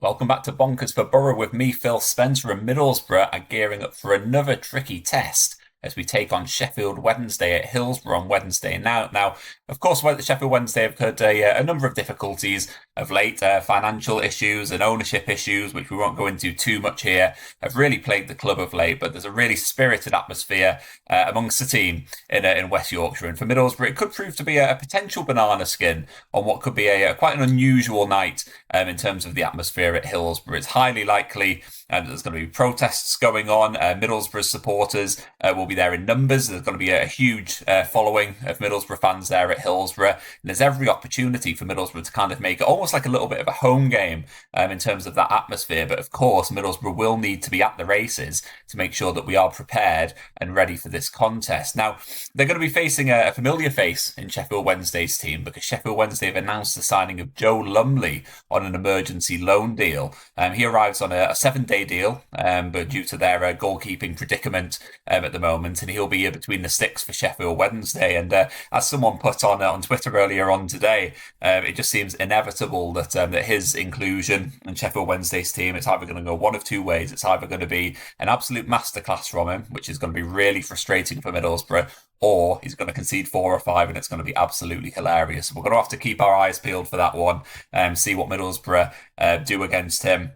Welcome back to Bonkers for Boro with me, Phil Spencer, and Middlesbrough are gearing up for another tricky test as we take on Sheffield Wednesday at Hillsborough on Wednesday. Now, of course, Sheffield Wednesday have had a number of difficulties of late. Financial issues and ownership issues, which we won't go into too much here, have really plagued the club of late. But there's a really spirited atmosphere amongst the team in West Yorkshire. And for Middlesbrough, it could prove to be a potential banana skin on what could be quite an unusual night in terms of the atmosphere at Hillsborough. It's highly likely there's going to be protests going on. Middlesbrough supporters will be there in numbers. There's going to be a huge following of Middlesbrough fans there at Hillsborough. And there's every opportunity for Middlesbrough to kind of make it almost like a little bit of a home game in terms of that atmosphere. But of course, Middlesbrough will need to be at the races to make sure that we are prepared and ready for this contest. Now, they're going to be facing a familiar face in Sheffield Wednesday's team because Sheffield Wednesday have announced the signing of Joe Lumley on an emergency loan deal. He arrives on a 7-day deal, but due to their goalkeeping predicament at the moment, and he'll be between the sticks for Sheffield Wednesday. And as someone put on Twitter earlier on today, it just seems inevitable that his inclusion in Sheffield Wednesday's team, it's either going to go one of two ways. It's either going to be an absolute masterclass from him, which is going to be really frustrating for Middlesbrough, or he's going to concede 4 or 5 and it's going to be absolutely hilarious. We're going to have to keep our eyes peeled for that one and see what Middlesbrough do against him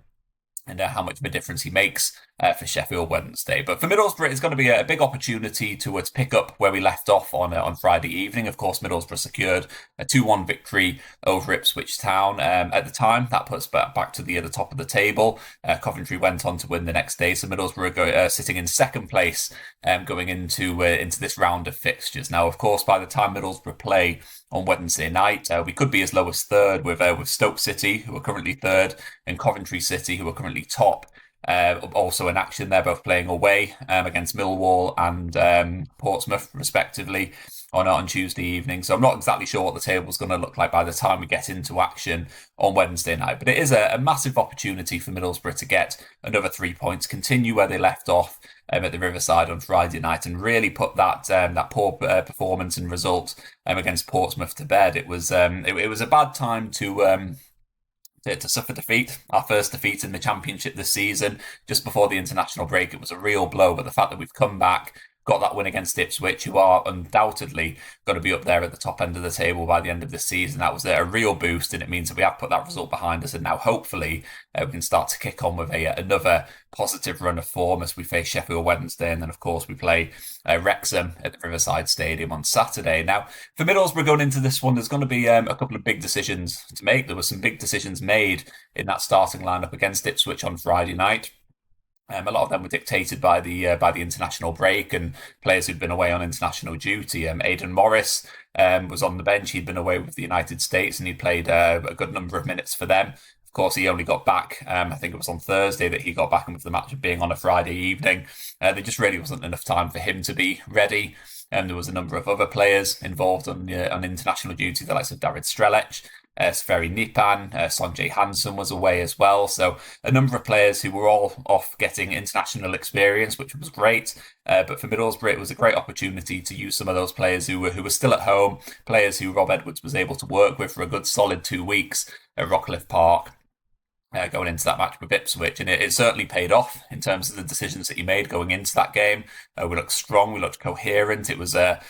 and how much of a difference he makes for Sheffield Wednesday. But for Middlesbrough, it's going to be a big opportunity to pick up where we left off on Friday evening. Of course, Middlesbrough secured a 2-1 victory over Ipswich Town at the time. That puts back to the top of the table. Coventry went on to win the next day, so Middlesbrough sitting in second place going into this round of fixtures. Now, of course, by the time Middlesbrough play on Wednesday night, we could be as low as third with Stoke City, who are currently third, and Coventry City, who are currently top. Also in action, they're both playing away against Millwall and Portsmouth, respectively, on Tuesday evening. So I'm not exactly sure what the table's going to look like by the time we get into action on Wednesday night. But it is a massive opportunity for Middlesbrough to get another 3 points, continue where they left off at the Riverside on Friday night, and really put that poor performance and result against Portsmouth to bed. It was a bad time to suffer defeat, our first defeat in the Championship this season, just before the international break. It was a real blow, but the fact that we've come back, got that win against Ipswich, who are undoubtedly going to be up there at the top end of the table by the end of this season, that was a real boost, and it means that we have put that result behind us, and now hopefully we can start to kick on with another positive run of form as we face Sheffield Wednesday, and then of course we play Wrexham at the Riverside Stadium on Saturday. Now, for Middlesbrough going into this one, there's going to be a couple of big decisions to make. There were some big decisions made in that starting lineup against Ipswich on Friday night. A lot of them were dictated by the international break and players who'd been away on international duty. Aidan Morris was on the bench. He'd been away with the United States and he played a good number of minutes for them. Of course, he only got back, I think it was on Thursday that he got back, and with the match being on a Friday evening, there just really wasn't enough time for him to be ready. There was a number of other players involved on international duty, the likes of David Strelec, Sverri Nipan, Sanjay Hansen was away as well. So a number of players who were all off getting international experience, which was great. But for Middlesbrough, it was a great opportunity to use some of those players who were still at home, players who Rob Edwards was able to work with for a good solid 2 weeks at Rockcliffe Park. Going into that match with Ipswich, and it certainly paid off in terms of the decisions that he made going into that game. We looked strong, we looked coherent. It was a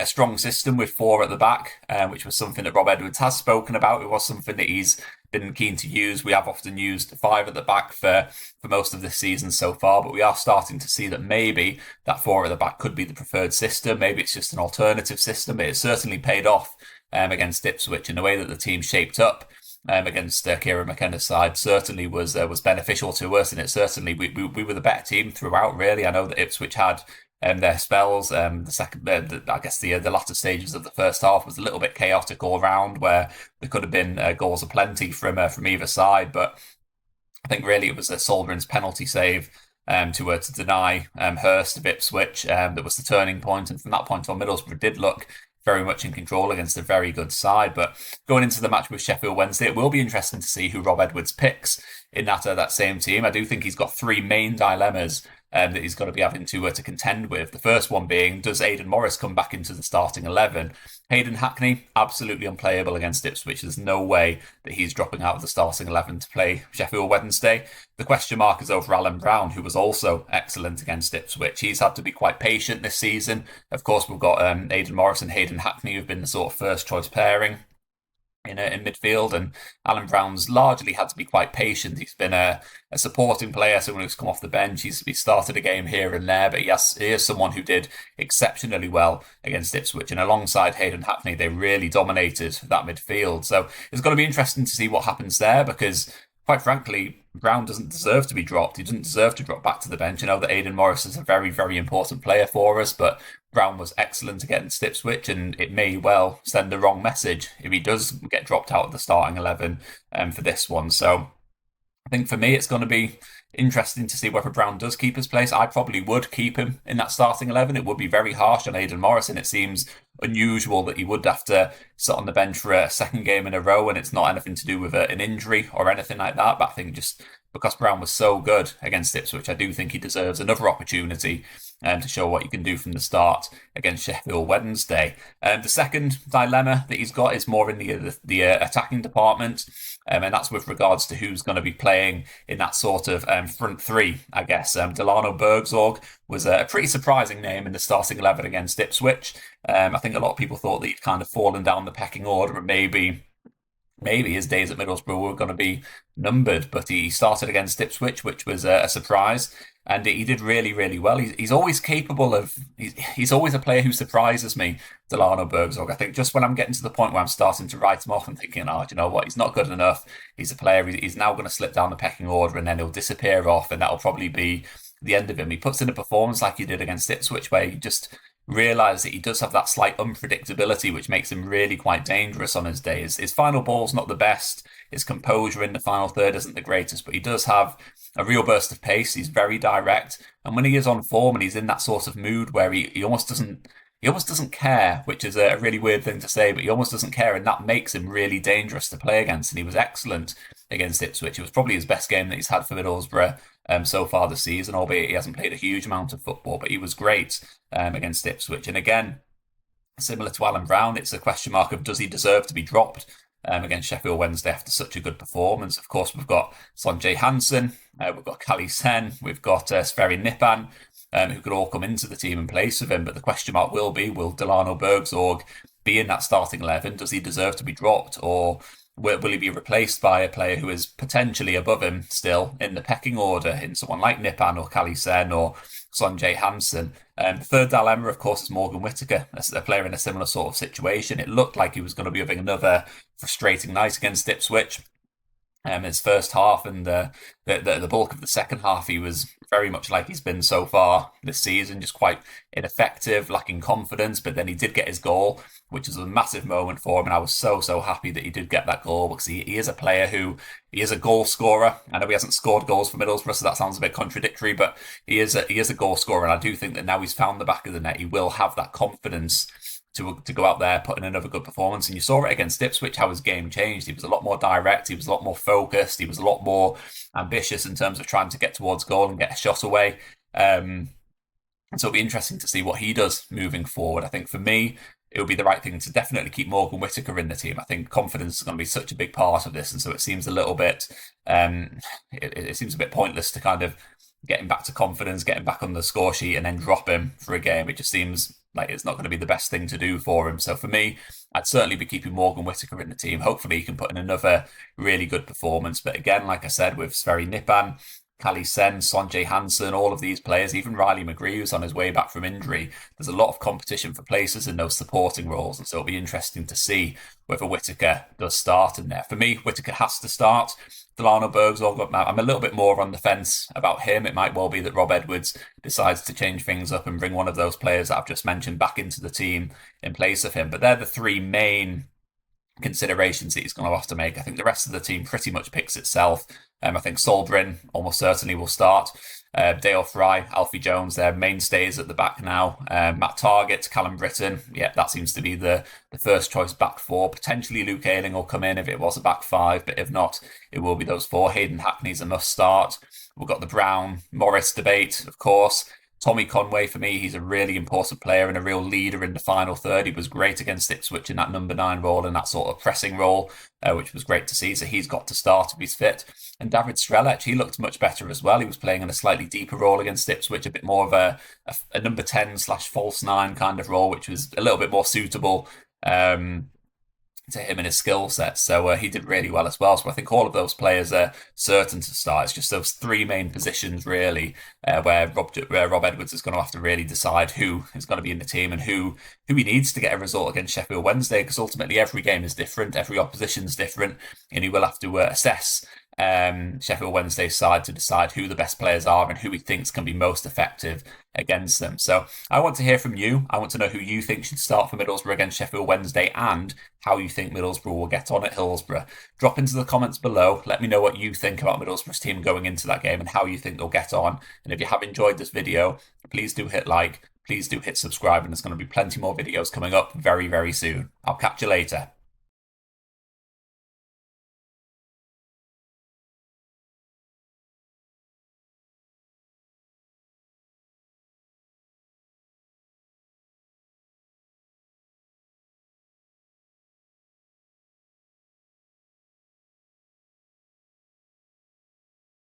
strong system with 4 at the back, which was something that Rob Edwards has spoken about. It was something that he's been keen to use. We have often used 5 at the back for most of this season so far, but we are starting to see that maybe that 4 at the back could be the preferred system. Maybe it's just an alternative system. It certainly paid off against Ipswich, in the way that the team shaped up against Kieran McKenna's side certainly was beneficial to us, and it certainly we were the better team throughout. Really, I know that Ipswich had their spells. I guess the latter stages of the first half was a little bit chaotic all round, where there could have been goals aplenty from either side, but I think really it was Solgren's penalty save to deny Hurst of Ipswich that was the turning point, and from that point on, Middlesbrough did look very much in control against a very good side. But going into the match with Sheffield Wednesday, it will be interesting to see who Rob Edwards picks in that same team. I do think he's got 3 main dilemmas that he's got to be having to contend with. The first one being, does Aidan Morris come back into the starting 11? Hayden Hackney, absolutely unplayable against Ipswich. There's no way that he's dropping out of the starting 11 to play Sheffield Wednesday. The question mark is over Alan Brown, who was also excellent against Ipswich. He's had to be quite patient this season. Of course, we've got Aidan Morris and Hayden Hackney, who've been the sort of first choice pairing in midfield, and Alan Brown's largely had to be quite patient. He's been a supporting player, someone who's come off the bench. He's started a game here and there, but he is someone who did exceptionally well against Ipswich, and alongside Hayden Hackney, they really dominated that midfield. So it's going to be interesting to see what happens there, because quite frankly, Brown doesn't deserve to be dropped. He doesn't deserve to drop back to the bench. I know that Aidan Morris is a very, very important player for us, but Brown was excellent against Ipswich, and it may well send the wrong message if he does get dropped out of the starting 11 for this one. So I think for me, it's going to be interesting to see whether Brown does keep his place. I probably would keep him in that starting 11. It would be very harsh on Aidan Morris, and it seems unusual that he would have to sit on the bench for a second game in a row, and it's not anything to do with an injury or anything like that. But I think just because Brown was so good against Ipswich, I do think he deserves another opportunity to show what he can do from the start against Sheffield Wednesday. The second dilemma that he's got is more in the attacking department, and that's with regards to who's going to be playing in that sort of front three, I guess. Delano Bergzorg was a pretty surprising name in the starting 11 against Ipswich. I think a lot of people thought that he'd kind of fallen down the pecking order, and maybe his days at Middlesbrough were going to be numbered, but he started against Ipswich, which was a surprise, and he did really, really well. He's always capable of, he's always a player who surprises me, Delano Bergzorg. I think just when I'm getting to the point where I'm starting to write him off and thinking, oh, do you know what, he's not good enough. He's a player, he's now going to slip down the pecking order, and then he'll disappear off, and that'll probably be the end of him. He puts in a performance like he did against Ipswich, where he just realise that he does have that slight unpredictability, which makes him really quite dangerous on his day. His final ball's not the best. His composure in the final third isn't the greatest, but he does have a real burst of pace. He's very direct, and when he is on form and he's in that sort of mood where he almost doesn't care, which is a really weird thing to say, but he almost doesn't care, and that makes him really dangerous to play against. And he was excellent against Ipswich. It was probably his best game that he's had for Middlesbrough so far this season, albeit he hasn't played a huge amount of football, but he was great against Ipswich. And again, similar to Alan Brown, it's a question mark of does he deserve to be dropped against Sheffield Wednesday after such a good performance. Of course, we've got Sonjay Hansen, we've got Kali Sen, we've got Sverri Nipan, who could all come into the team in place of him. But the question mark will be, will Delano Bergzorg be in that starting 11? Does he deserve to be dropped? Or will he be replaced by a player who is potentially above him still in the pecking order, in someone like Nipan or Kali Sen or Sonjay Hansen? The third dilemma, of course, is Morgan Whittaker, a player in a similar sort of situation. It looked like he was going to be having another frustrating night against Ipswich. His first half and the bulk of the second half, he was very much like he's been so far this season, just quite ineffective, lacking confidence. But then he did get his goal, which was a massive moment for him, and I was so happy that he did get that goal, because he is a player who, he is a goal scorer. I know he hasn't scored goals for Middlesbrough, so that sounds a bit contradictory, but he is a goal scorer, and I do think that now he's found the back of the net, he will have that confidence to go out there, put in another good performance. And you saw it against Ipswich, how his game changed. He was a lot more direct, he was a lot more focused, he was a lot more ambitious in terms of trying to get towards goal and get a shot away. And so it'll be interesting to see what he does moving forward. I think for me, it would be the right thing to definitely keep Morgan Whittaker in the team. I think confidence is going to be such a big part of this, and so it seems a little bit, it seems a bit pointless to kind of get him back to confidence, get him back on the score sheet, and then drop him for a game. It just seems like it's not going to be the best thing to do for him. So for me, I'd certainly be keeping Morgan Whittaker in the team. Hopefully he can put in another really good performance. But again, like I said, with Sverri Nipan, Kali Sen, Sonjay Hansen, all of these players, even Riley McGree, who's on his way back from injury, there's a lot of competition for places in those supporting roles. And so it'll be interesting to see whether Whittaker does start in there. For me, Whittaker has to start. Delano Bergzorg, I'm a little bit more on the fence about him. It might well be that Rob Edwards decides to change things up and bring one of those players that I've just mentioned back into the team in place of him. But they're the three main considerations that he's going to have to make. I think the rest of the team pretty much picks itself. I think Solbrin almost certainly will start. Dale Fry, Alfie Jones, they're mainstays at the back now. Matt Targett, Callum Britton, yeah, that seems to be the first choice back four. Potentially Luke Ayling will come in if it was a back five, but if not, it will be those four. Hayden Hackney's a must start. We've got the Brown Morris debate, of course. Tommy Conway, for me, he's a really important player and a real leader in the final third. He was great against Ipswich in that number 9 role and that sort of pressing role, which was great to see. So he's got to start if he's fit. And David Strelec, he looked much better as well. He was playing in a slightly deeper role against Ipswich, a bit more of a number 10 / false 9 kind of role, which was a little bit more suitable to him and his skill set. So he did really well as well. So I think all of those players are certain to start. It's just those 3 main positions really where Rob Edwards is going to have to really decide who is going to be in the team and who he needs to get a result against Sheffield Wednesday, because ultimately every game is different, every opposition's different, and he will have to assess Sheffield Wednesday's side to decide who the best players are and who he thinks can be most effective against them. So I want to hear from you. I want to know who you think should start for Middlesbrough against Sheffield Wednesday and how you think Middlesbrough will get on at Hillsborough. Drop into the comments below. Let me know what you think about Middlesbrough's team going into that game and how you think they'll get on. And if you have enjoyed this video, please do hit like, please do hit subscribe, and there's going to be plenty more videos coming up very, very soon. I'll catch you later.